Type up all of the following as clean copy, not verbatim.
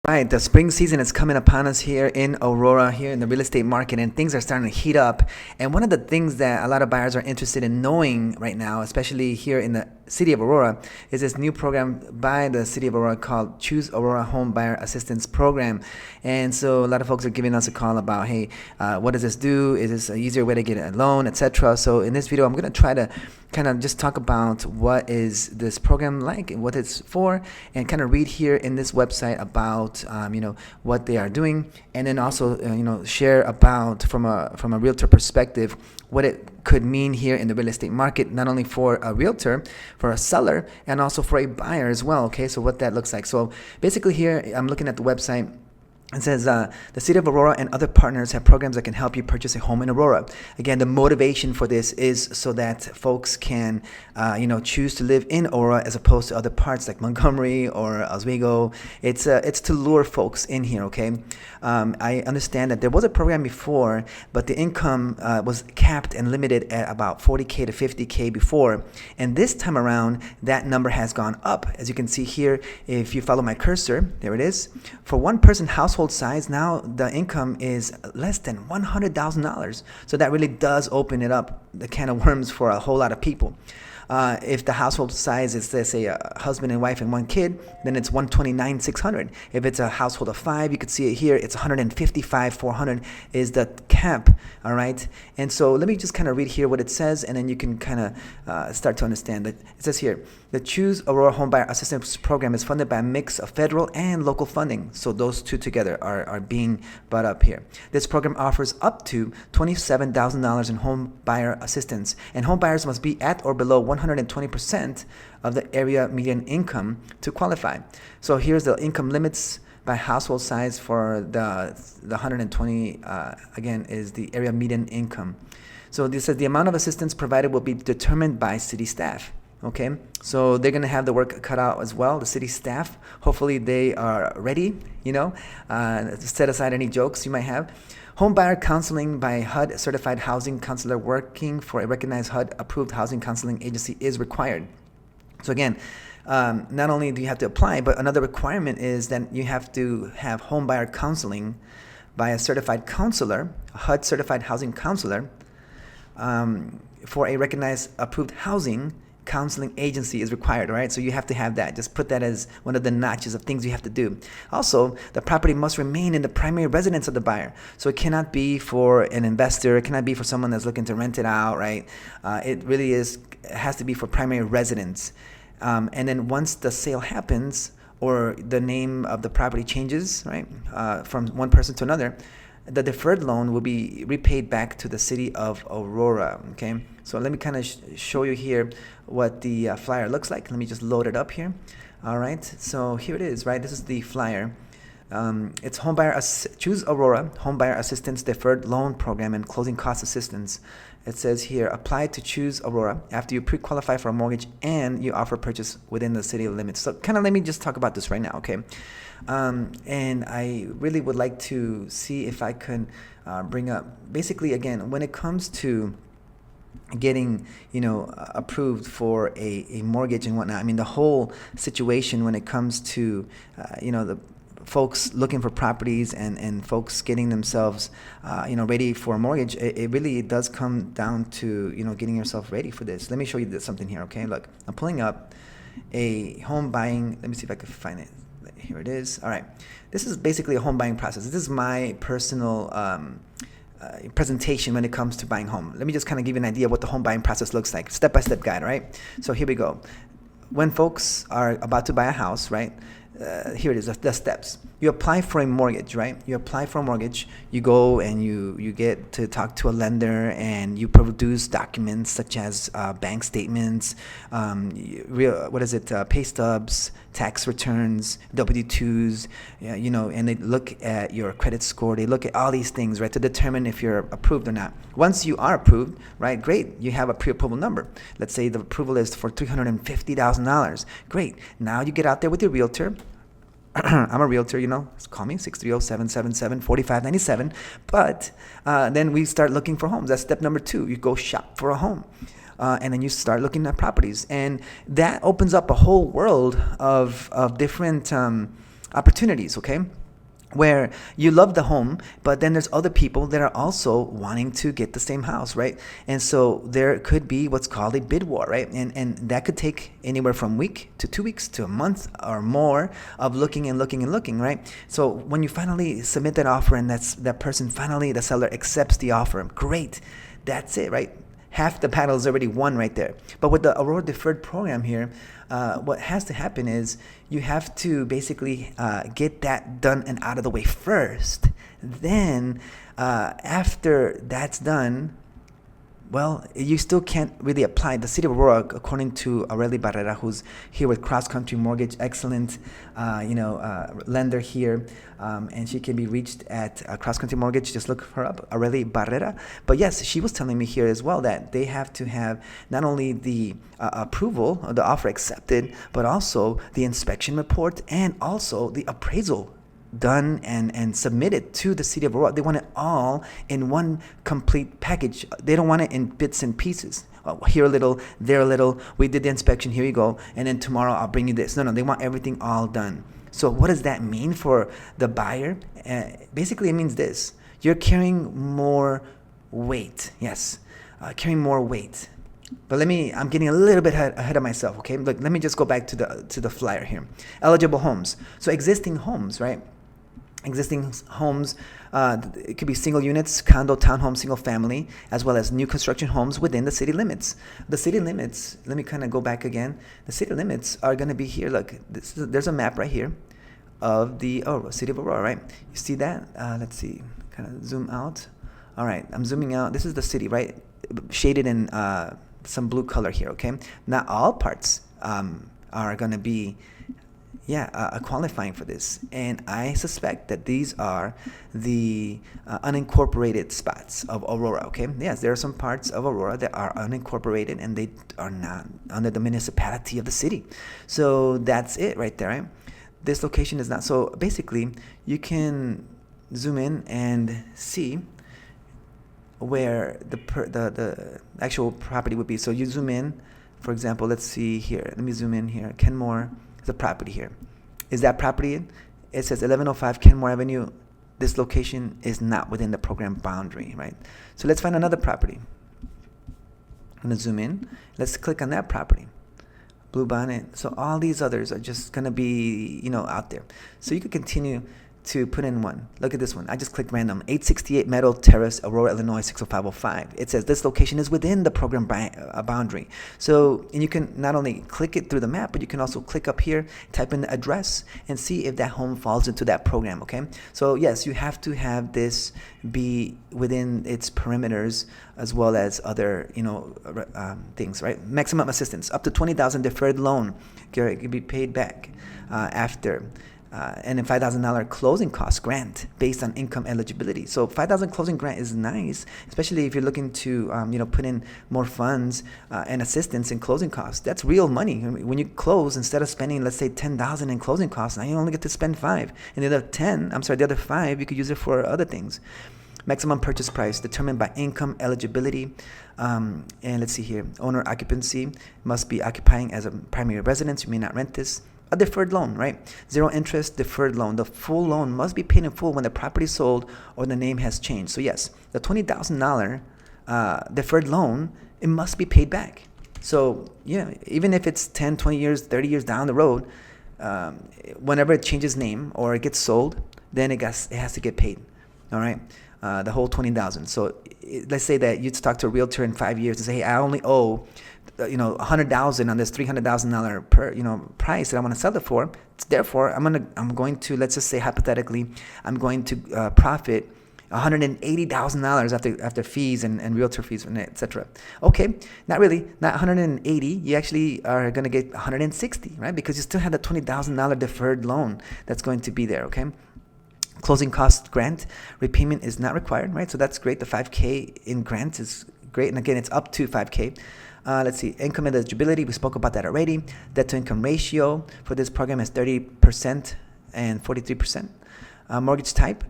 Right, the spring season is coming upon us here in Aurora, here in the real estate market, and things are starting to heat up. And one of the things that a lot of buyers are interested in knowing right now, especially here in the city of Aurora, is this new program by the city of Aurora called Choose Aurora Home Buyer Assistance Program. And so a lot of folks are giving us a call about, hey, what does this do? Is this an easier way to get a loan, etc.? So in this video, I'm going to try to kind of just talk about what is this program like and what it's for, and kind of read here in this website about what they are doing, and then also share about from a realtor perspective what it could mean here in the real estate market, not only for a realtor, for a seller, and also for a buyer as well. Okay, so what that looks like. So basically here I'm looking at the website. It says the city of Aurora and other partners have programs that can help you purchase a home in Aurora. Again, the motivation for this is so that folks can, choose to live in Aurora as opposed to other parts like Montgomery or Oswego. It's to lure folks in here. Okay, I understand that there was a program before, but the income was capped and limited at about 40K to 50K before, and this time around that number has gone up. As you can see here, if you follow my cursor, there it is. For one person household size, now the income is less than $100,000. So that really does open it up, the can of worms, for a whole lot of people. If the household size is, let's say, a husband and wife and one kid, then it's $129,600. If it's a household of five, you could see it here, it's $155,400 is the cap. All right. And so let me just kind of read here what it says, and then you can kind of start to understand that. It says here, the Choose Aurora Homebuyer Assistance Program is funded by a mix of federal and local funding. So those two together are being brought up here. This program offers up to $27,000 in home buyer assistance, and home buyers must be at or below 120% of the area median income to qualify. So here's the income limits by household size for the 120, again, is the area median income. So this says the amount of assistance provided will be determined by city staff. Okay, so they're going to have the work cut out as well, the city staff. Hopefully they are ready, to set aside any jokes you might have. Home buyer counseling by HUD certified housing counselor working for a recognized HUD approved housing counseling agency is required. So again, not only do you have to apply, but another requirement is that you have to have home buyer counseling by a certified counselor, a HUD certified housing counselor, for a recognized approved housing counseling agency is required. All right, so you have to have that. Just put that as one of the notches of things you have to do. Also, the property must remain in the primary residence of the buyer, so it cannot be for an investor, it cannot be for someone that's looking to rent it out, right? It really has to be for primary residence. And then once the sale happens, or the name of the property changes, right, from one person to another, the deferred loan will be repaid back to the city of Aurora. Okay, so let me kind of show you here what the flyer looks like. Let me just load it up here. All right, so here it is, right? This is the flyer. It's Choose Aurora Homebuyer Assistance Deferred Loan Program and Closing Cost Assistance. It says here, apply to Choose Aurora after you pre-qualify for a mortgage and you offer purchase within the city limits. So kind of let me just talk about this right now, okay? And I really would like to see if I could bring up, basically, again, when it comes to getting approved for a mortgage and whatnot. I mean, the whole situation when it comes to the folks looking for properties and folks getting themselves ready for a mortgage, it really does come down to getting yourself ready for this. Let me show you something here. Okay, look, I'm pulling up a home buying. Let me see if I can find it. Here it is. All right, this is basically a home buying process. This is my personal presentation when it comes to buying home. Let me just kind of give you an idea of what the home buying process looks like, step-by-step guide. All right, so here we go. When folks are about to buy a house, right, here it is, the steps. You apply for a mortgage, right? You apply for a mortgage. You go and you get to talk to a lender, and you produce documents such as bank statements, pay stubs, tax returns, W-2s, and they look at your credit score. They look at all these things, right, to determine if you're approved or not. Once you are approved, right, great, you have a pre-approval number. Let's say the approval is for $350,000. Great. Now you get out there with your realtor. I'm a realtor, call me 630-777-4597. But then we start looking for homes. That's step number 2. You go shop for a home. And then you start looking at properties. And that opens up a whole world of different opportunities, okay? Where you love the home, but then there's other people that are also wanting to get the same house, right? And so there could be what's called a bid war, right? And that could take anywhere from week to 2 weeks to a month or more of looking and looking and looking, right? So when you finally submit that offer and that person finally, the seller accepts the offer, great, that's it, right? Half the battle is already won right there. But with the Aurora Deferred Program here, what has to happen is you have to basically get that done and out of the way first. Then, after that's done, well, you still can't really apply. The city of Aurora, according to Aureli Barrera, who's here with Cross Country Mortgage, excellent, lender here, and she can be reached at Cross Country Mortgage. Just look her up, Aureli Barrera. But yes, she was telling me here as well that they have to have not only the approval, or the offer accepted, but also the inspection report and also the appraisal done and submitted to the city of Aurora. They want it all in one complete package. They don't want it in bits and pieces. Here a little, there a little. We did the inspection. Here you go. And then tomorrow I'll bring you this. No, they want everything all done. So what does that mean for the buyer? Basically, it means this: you're carrying more weight. Yes, carrying more weight. But I'm getting a little bit ahead of myself. Okay, look, let me just go back to the flyer here. Eligible homes. So existing homes, right? Existing homes, it could be single units, condo, townhome, single family, as well as new construction homes within the city limits. The city limits, let me kind of go back again. The city limits are going to be here. Look, there's a map right here of the city of Aurora, right? You see that? Let's see, kind of zoom out. All right, I'm zooming out. This is the city, right? Shaded in some blue color here, okay? Not all parts are going to be qualifying for this, and I suspect that these are the unincorporated spots of Aurora. Okay, yes, there are some parts of Aurora that are unincorporated and they are not under the municipality of the city. So that's it right there, right? This location is not. So basically, you can zoom in and see where the actual property would be. So you zoom in, for example, let's see here. Let me zoom in here. Kenmore. The property here. Is that property in? It says 1105 Kenmore Avenue. This location is not within the program boundary, right? So let's find another property. I'm going to zoom in. Let's click on that property. Blue Bonnet. So all these others are just going to be, out there. So you could continue to put in one. Look at this one. I just clicked random. 868 Meadow Terrace, Aurora, Illinois, 60505. It says this location is within the program boundary. So, and you can not only click it through the map, but you can also click up here, type in the address, and see if that home falls into that program, okay? So, yes, you have to have this be within its perimeters as well as other, things, right? Maximum assistance, up to $20,000 deferred loan can be paid back after. And a $5,000 closing cost grant based on income eligibility. So $5,000 closing grant is nice, especially if you're looking to put in more funds and assistance in closing costs. That's real money. When you close, instead of spending, let's say, $10,000 in closing costs, now you only get to spend $5,000. And the other $5,000 you could use it for other things. Maximum purchase price determined by income eligibility. And let's see here. Owner occupancy must be occupying as a primary residence. You may not rent this. A deferred loan, right? Zero interest deferred loan. The full loan must be paid in full when the property is sold or the name has changed. So yes, the $20,000 deferred loan, it must be paid back. So even if it's 10, 20 years, 30 years down the road, whenever it changes name or it gets sold, then it has to get paid. All right, the whole $20,000. So let's say that you'd talk to a realtor in 5 years and say, hey, I only owe $100,000 on this $300,000 per price that I want to sell it for. Therefore, I'm going to, let's just say hypothetically, I'm going to profit $180,000 after fees and realtor fees and etc. Okay, not really, not 180. You actually are going to get 160, right? Because you still have the $20,000 deferred loan that's going to be there. Okay. Closing cost grant repayment is not required, right? So that's great. The $5,000 in grants is great, and again, it's up to $5,000. Let's see, income eligibility, we spoke about that already. Debt to income ratio for this program is 30% and 43%. Mortgage type,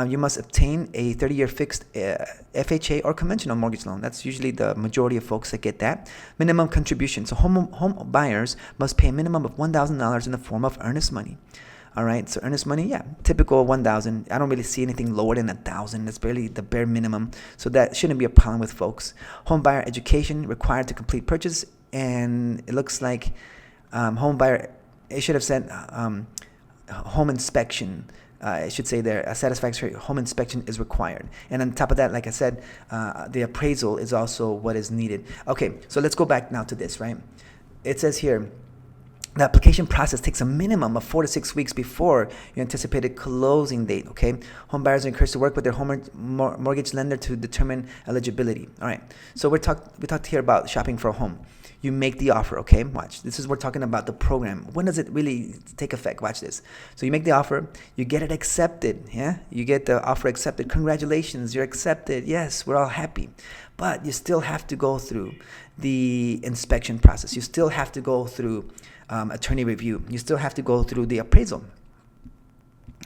you must obtain a 30-year fixed FHA or conventional mortgage loan. That's usually the majority of folks that get that. Minimum contribution, so home buyers must pay a minimum of $1,000 in the form of earnest money. All right, so earnest money, yeah, typical 1,000. I don't really see anything lower than 1,000. That's barely the bare minimum, so that shouldn't be a problem with folks. Home buyer education required to complete purchase, and it looks like home buyer. It should have said home inspection. It should say there a satisfactory home inspection is required, and on top of that, like I said, the appraisal is also what is needed. Okay, so let's go back now to this, right? It says here, the application process takes a minimum of 4 to 6 weeks before your anticipated closing date, okay? Home buyers are encouraged to work with their home mortgage lender to determine eligibility. All right, so we talked here about shopping for a home. You make the offer, okay? Watch. This is we're talking about the program. When does it really take effect? Watch this. So you make the offer, you get it accepted, yeah? You get the offer accepted. Congratulations, you're accepted. Yes, we're all happy. But you still have to go through the inspection process. You still have to go through attorney review. You still have to go through the appraisal.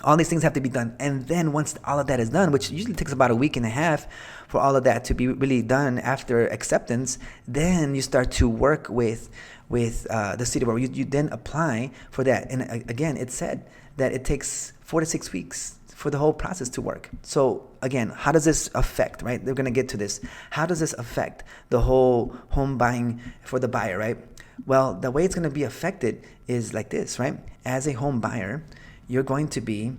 All these things have to be done. And then once all of that is done, which usually takes about a week and a half for all of that to be really done after acceptance, then you start to work with the city where you then apply for that. And again, it said that it takes 4 to 6 weeks for the whole process to work. So again, how does this affect, right? They're going to get to this. How does this affect the whole home buying for the buyer, right? Well, the way it's going to be affected is like this, right? As a home buyer, you're going to be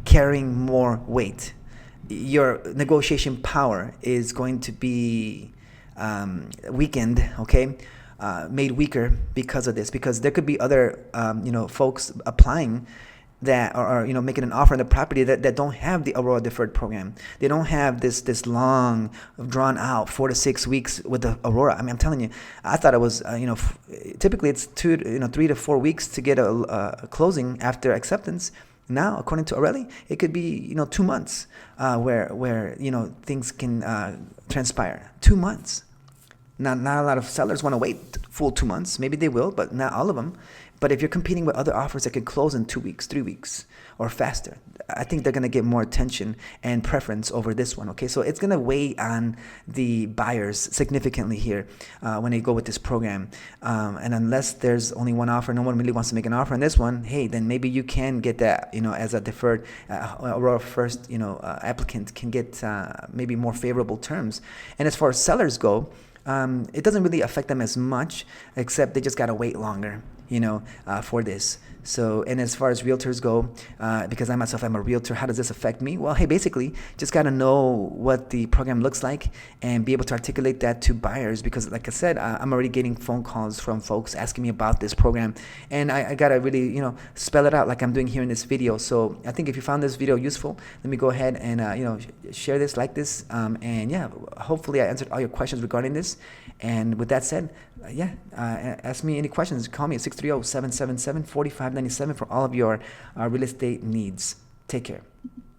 carrying more weight. Your negotiation power is going to be weakened, okay? Made weaker because of this, because there could be other folks applying that are making an offer on the property that don't have the Aurora Deferred Program. They don't have this long, drawn out 4 to 6 weeks with the Aurora. I mean, I'm telling you, I thought it was typically it's 3 to 4 weeks to get a closing after acceptance. Now, according to Aureli, it could be 2 months where things can transpire. 2 months. Not a lot of sellers want to wait full 2 months. Maybe they will, but not all of them. But if you're competing with other offers that can close in 2 weeks, 3 weeks, or faster, I think they're going to get more attention and preference over this one, okay? So it's going to weigh on the buyers significantly here when they go with this program. And unless there's only one offer, no one really wants to make an offer on this one, hey, then maybe you can get that, as a deferred Aurora first, applicant can get maybe more favorable terms. And as far as sellers go, it doesn't really affect them as much, except they just got to wait longer, for this. So, and as far as realtors go, because I myself am a realtor, how does this affect me? Well, hey, basically, just got to know what the program looks like and be able to articulate that to buyers, because like I said, I'm already getting phone calls from folks asking me about this program, and I got to really, spell it out like I'm doing here in this video. So I think if you found this video useful, let me go ahead and, share this, like this, and yeah, hopefully I answered all your questions regarding this. And with that said, ask me any questions. Call me at 630-777-4597 for all of your real estate needs. Take care.